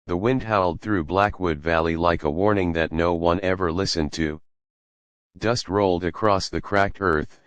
The wind howled through Blackwood Valley like a warning that no one ever listened to. Dust rolled across the cracked earth,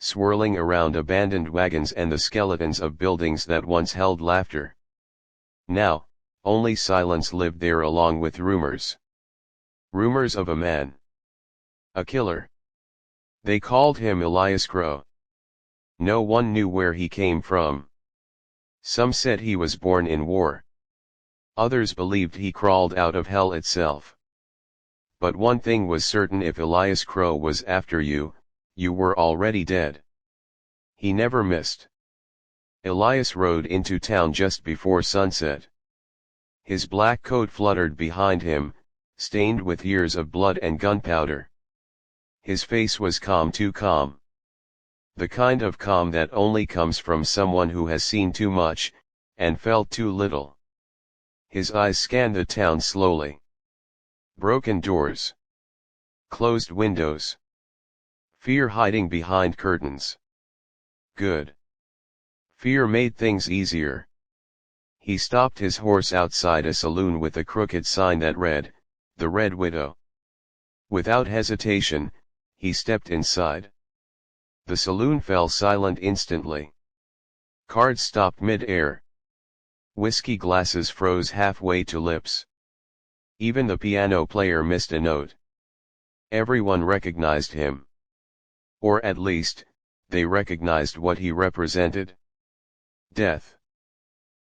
swirling around abandoned wagons and the skeletons of buildings that once held laughter. Now, only silence lived there along with rumors. Rumors of a man. A killer. They called him Elias Crowe. No one knew where he came from. Some said he was born in war. Others believed he crawled out of hell itself. But one thing was certain: if Elias Crowe was after you, you were already dead. He never missed. Elias rode into town just before sunset. His black coat fluttered behind him, stained with years of blood and gunpowder. His face was calm, too calm. The kind of calm that only comes from someone who has seen too much, and felt too little. His eyes scanned the town slowly. Broken doors. Closed windows. Fear hiding behind curtains. Good. Fear made things easier. He stopped his horse outside a saloon with a crooked sign that read, "The Red Widow." Without hesitation, he stepped inside. The saloon fell silent instantly. Cards stopped mid-air. Whiskey glasses froze halfway to lips. Even the piano player missed a note. Everyone recognized him. Or at least, they recognized what he represented. Death.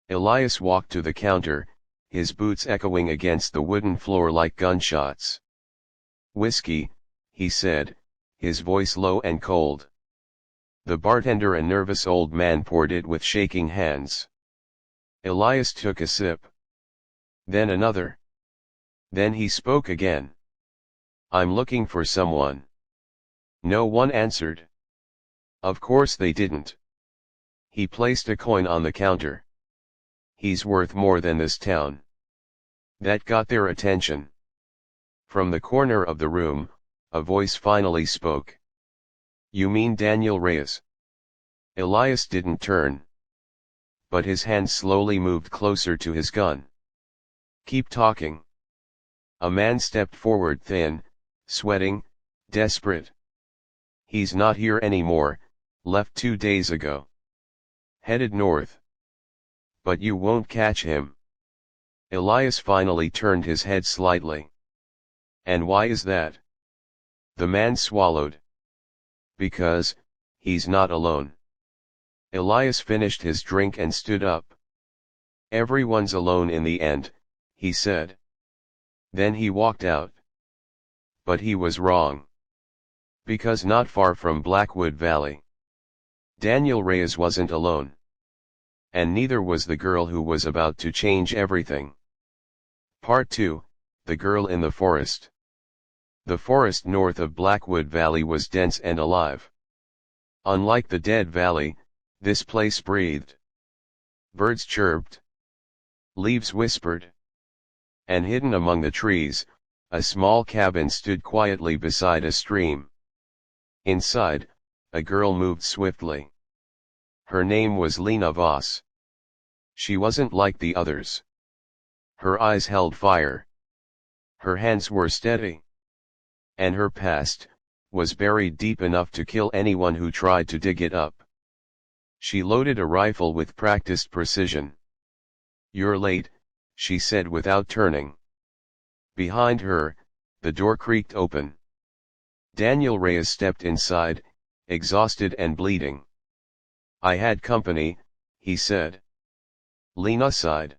Elias walked to the counter, his boots echoing against the wooden floor like gunshots. "Whiskey," he said, his voice low and cold. The bartender, a nervous old man, poured it with shaking hands. Elias took a sip. Then another. Then he spoke again. "I'm looking for someone." No one answered. Of course they didn't. He placed a coin on the counter. "He's worth more than this town." That got their attention. From the corner of the room, a voice finally spoke. "You mean Daniel Reyes?" Elias didn't turn. But his hand slowly moved closer to his gun. "Keep talking." A man stepped forward, thin, sweating, desperate. "He's not here anymore, left 2 days ago. Headed north. But you won't catch him." Elias finally turned his head slightly. "And why is that?" The man swallowed. "Because, he's not alone." Elias finished his drink and stood up. "Everyone's alone in the end," he said. Then he walked out. But he was wrong. Because not far from Blackwood Valley, Daniel Reyes wasn't alone. And neither was the girl who was about to change everything. Part 2, The Girl in the Forest. The forest north of Blackwood Valley was dense and alive. Unlike the Dead Valley, this place breathed. Birds chirped. Leaves whispered. And hidden among the trees, a small cabin stood quietly beside a stream. Inside, a girl moved swiftly. Her name was Lena Voss. She wasn't like the others. Her eyes held fire. Her hands were steady. And her past was buried deep enough to kill anyone who tried to dig it up. She loaded a rifle with practiced precision. "You're late," she said without turning. Behind her, the door creaked open. Daniel Reyes stepped inside, exhausted and bleeding. "I had company," he said. Lena sighed.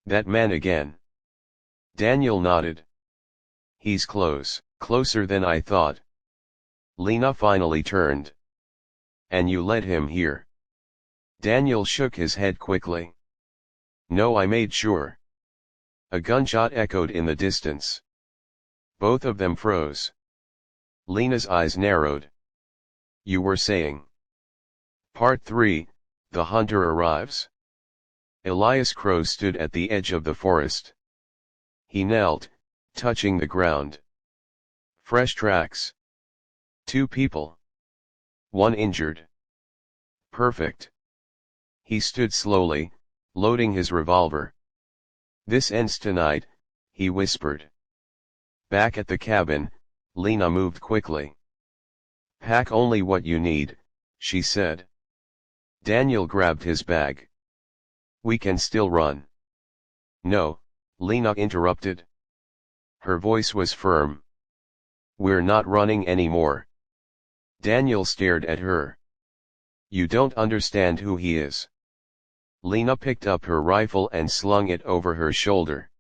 "That man again?" Daniel nodded. "He's closer than I thought." Lena finally turned. "And you led him here?" Daniel shook his head quickly. "No, I made sure." A gunshot echoed in the distance. Both of them froze. Lena's eyes narrowed. "You were saying?" Part 3, The Hunter Arrives. Elias Crowe stood at the edge of the forest. He knelt, touching the ground. Fresh tracks. 2 people. 1 injured. Perfect. He stood slowly, loading his revolver. This ends tonight, he whispered. Back at the cabin, Lena moved quickly. Pack only what you need, she said. Daniel grabbed his bag. We can still run. No, Lena interrupted. Her voice was firm. We're not running anymore. Daniel stared at her. You don't understand who he is. Lena picked up her rifle and slung it over her shoulder.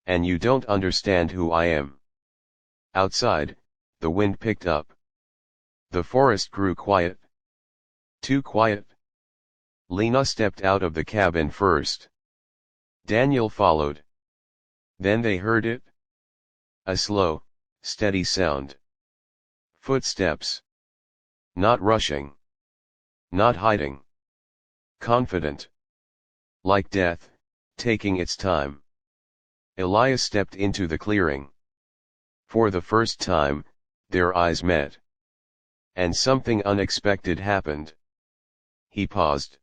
And you don't understand who I am. Outside, the wind picked up. The forest grew quiet. Too quiet. Lena stepped out of the cabin first. Daniel followed. Then they heard it. A slow, steady sound. Footsteps. Not rushing. Not hiding. Confident. Like death, taking its time. Elias stepped into the clearing. For the first time, their eyes met. And something unexpected happened. He paused.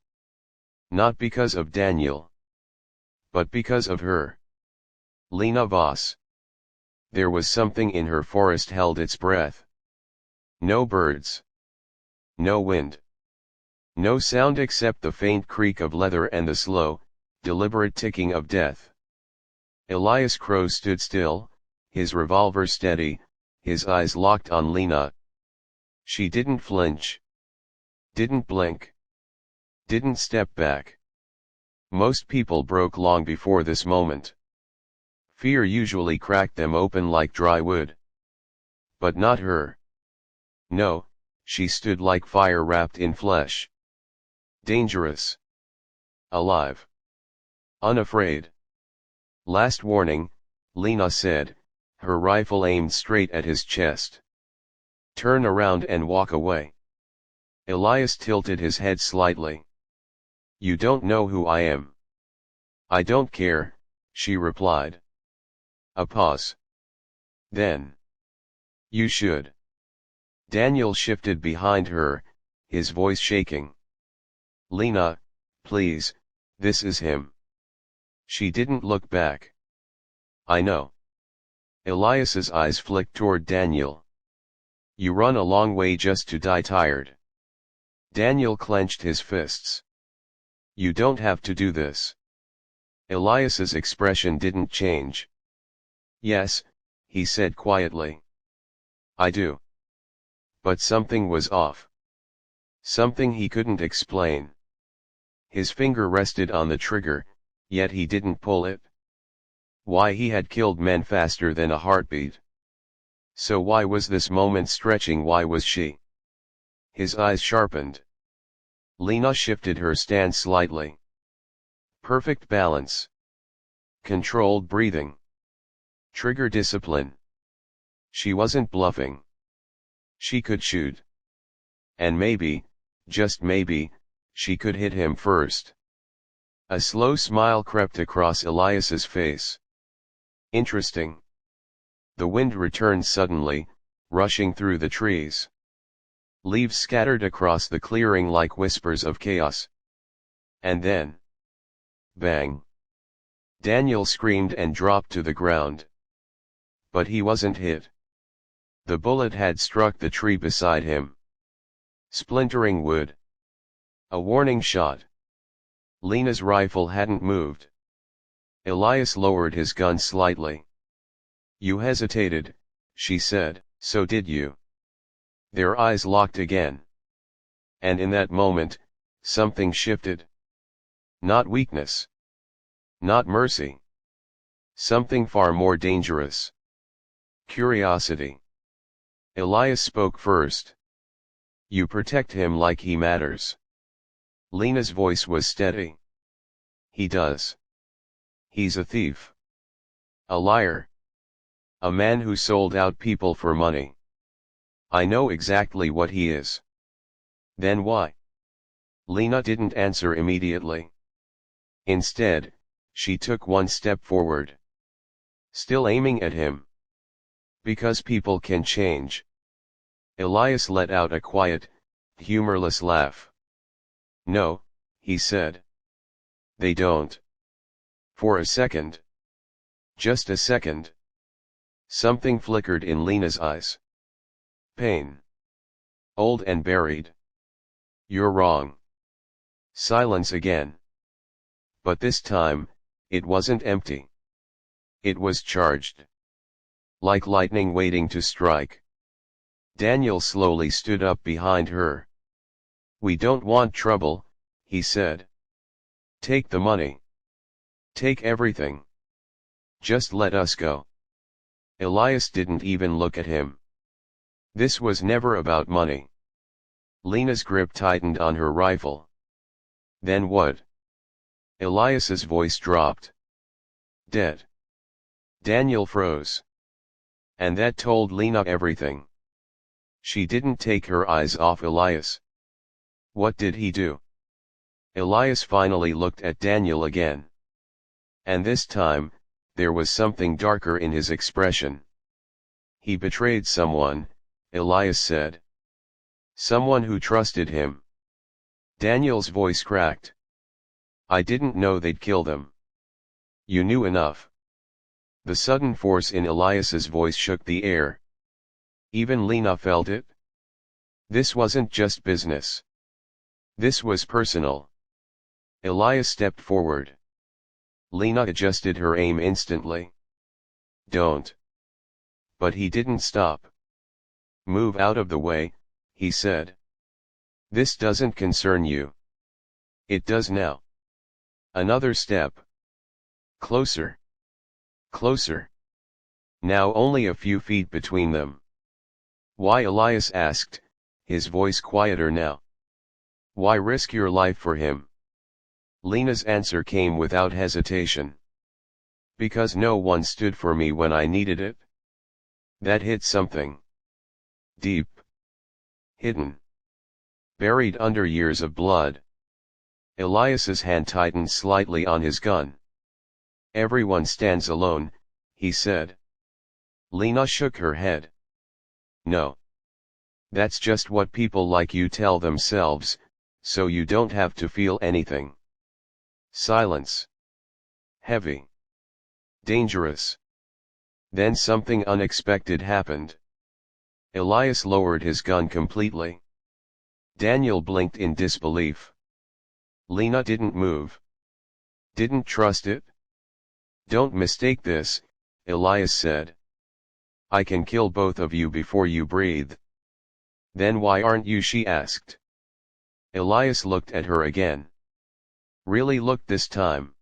Not because of Daniel. But because of her. Lena Voss. There was something in her forest held its breath. No birds. No wind. No sound except the faint creak of leather and the slow, deliberate ticking of death. Elias Crowe stood still, his revolver steady, his eyes locked on Lena. She didn't flinch. Didn't blink. Didn't step back. Most people broke long before this moment. Fear usually cracked them open like dry wood. But not her. No, she stood like fire wrapped in flesh. Dangerous. Alive. Unafraid. Last warning, Lena said, her rifle aimed straight at his chest. Turn around and walk away. Elias tilted his head slightly. You don't know who I am. I don't care, she replied. A pause. Then. You should. Daniel shifted behind her, his voice shaking. Lena, please, this is him. She didn't look back. I know. Elias's eyes flicked toward Daniel. You run a long way just to die tired. Daniel clenched his fists. You don't have to do this. Elias's expression didn't change. Yes, he said quietly. I do. But something was off. Something he couldn't explain. His finger rested on the trigger, yet he didn't pull it. Why he had killed men faster than a heartbeat. So why was this moment stretching? Why was she? His eyes sharpened. Lena shifted her stance slightly. Perfect balance. Controlled breathing. Trigger discipline. She wasn't bluffing. She could shoot. And maybe, just maybe, she could hit him first. A slow smile crept across Elias's face. Interesting. The wind returned suddenly, rushing through the trees. Leaves scattered across the clearing like whispers of chaos. And then. Bang. Daniel screamed and dropped to the ground. But he wasn't hit. The bullet had struck the tree beside him. Splintering wood. A warning shot. Lena's rifle hadn't moved. Elias lowered his gun slightly. You hesitated, she said, so did you. Their eyes locked again. And in that moment, something shifted. Not weakness. Not mercy. Something far more dangerous. Curiosity. Elias spoke first. You protect him like he matters. Lena's voice was steady. He does. He's a thief. A liar. A man who sold out people for money. I know exactly what he is. Then why? Lena didn't answer immediately. Instead, she took one step forward. Still aiming at him. Because people can change. Elias let out a quiet, humorless laugh. No, he said. They don't. For a second. Just a second. Something flickered in Lena's eyes. Pain. Old and buried. You're wrong. Silence again. But this time, it wasn't empty. It was charged. Like lightning waiting to strike. Daniel slowly stood up behind her. We don't want trouble, he said. Take the money. Take everything. Just let us go. Elias didn't even look at him. This was never about money. Lena's grip tightened on her rifle. Then what? Elias's voice dropped. Dead. Daniel froze. And that told Lena everything. She didn't take her eyes off Elias. What did he do? Elias finally looked at Daniel again. And this time, there was something darker in his expression. He betrayed someone, Elias said. Someone who trusted him. Daniel's voice cracked. I didn't know they'd kill them. You knew enough. The sudden force in Elias's voice shook the air. Even Lena felt it. This wasn't just business. This was personal. Elias stepped forward. Lena adjusted her aim instantly. Don't. But he didn't stop. Move out of the way, he said. This doesn't concern you. It does now. Another step. Closer. Closer. Now only a few feet between them. Why? Elias asked, his voice quieter now. Why risk your life for him? Lena's answer came without hesitation. Because no one stood for me when I needed it. That hit something. Deep. Hidden. Buried under years of blood. Elias's hand tightened slightly on his gun. Everyone stands alone, he said. Lena shook her head. No. That's just what people like you tell themselves, so you don't have to feel anything. Silence. Heavy. Dangerous. Then something unexpected happened. Elias lowered his gun completely. Daniel blinked in disbelief. Lena didn't move. Didn't trust it? Don't mistake this, Elias said. I can kill both of you before you breathe. Then why aren't you? She asked. Elias looked at her again. Really looked this time.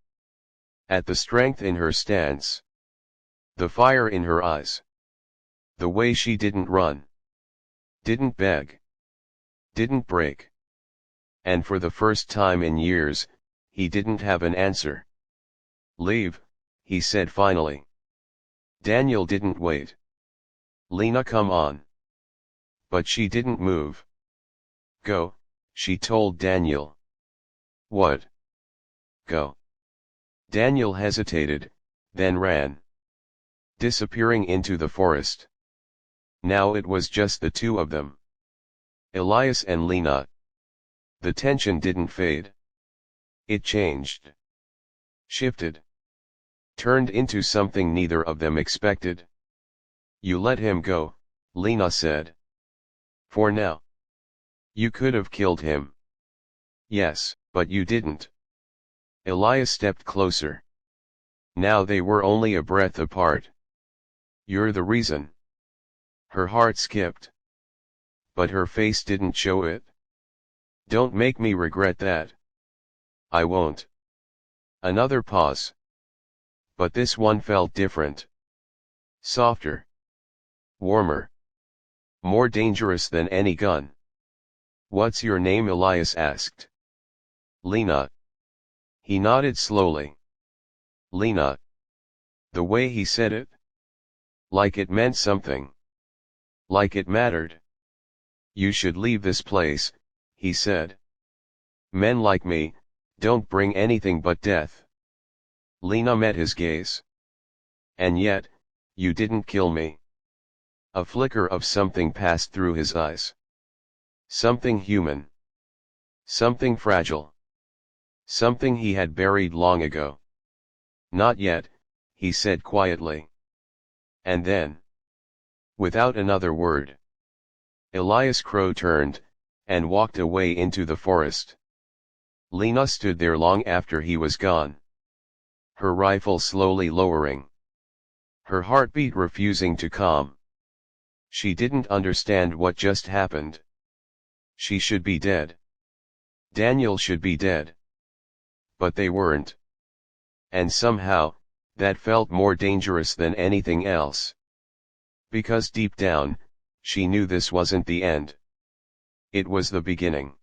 At the strength in her stance. The fire in her eyes. The way she didn't run. Didn't beg. Didn't break. And for the first time in years, he didn't have an answer. Leave, he said finally. Daniel didn't wait. Lena, come on. But she didn't move. Go, she told Daniel. What? Go. Daniel hesitated, then ran. Disappearing into the forest. Now it was just the two of them. Elias and Lena. The tension didn't fade. It changed. Shifted. Turned into something neither of them expected. You let him go, Lena said. For now. You could have killed him. Yes, but you didn't. Elias stepped closer. Now they were only a breath apart. You're the reason. Her heart skipped. But her face didn't show it. Don't make me regret that. I won't. Another pause. But this one felt different. Softer. Warmer. More dangerous than any gun. What's your name? Elias asked. Lena. He nodded slowly. Lena. The way he said it. Like it meant something. Like it mattered. You should leave this place, he said. Men like me, don't bring anything but death. Lena met his gaze. And yet, you didn't kill me. A flicker of something passed through his eyes. Something human. Something fragile. Something he had buried long ago. "Not yet," he said quietly. And then, without another word, Elias Crowe turned, and walked away into the forest. Lena stood there long after he was gone. Her rifle slowly lowering. Her heartbeat refusing to calm. She didn't understand what just happened. She should be dead. Daniel should be dead. But they weren't. And somehow, that felt more dangerous than anything else. Because deep down, she knew this wasn't the end. It was the beginning.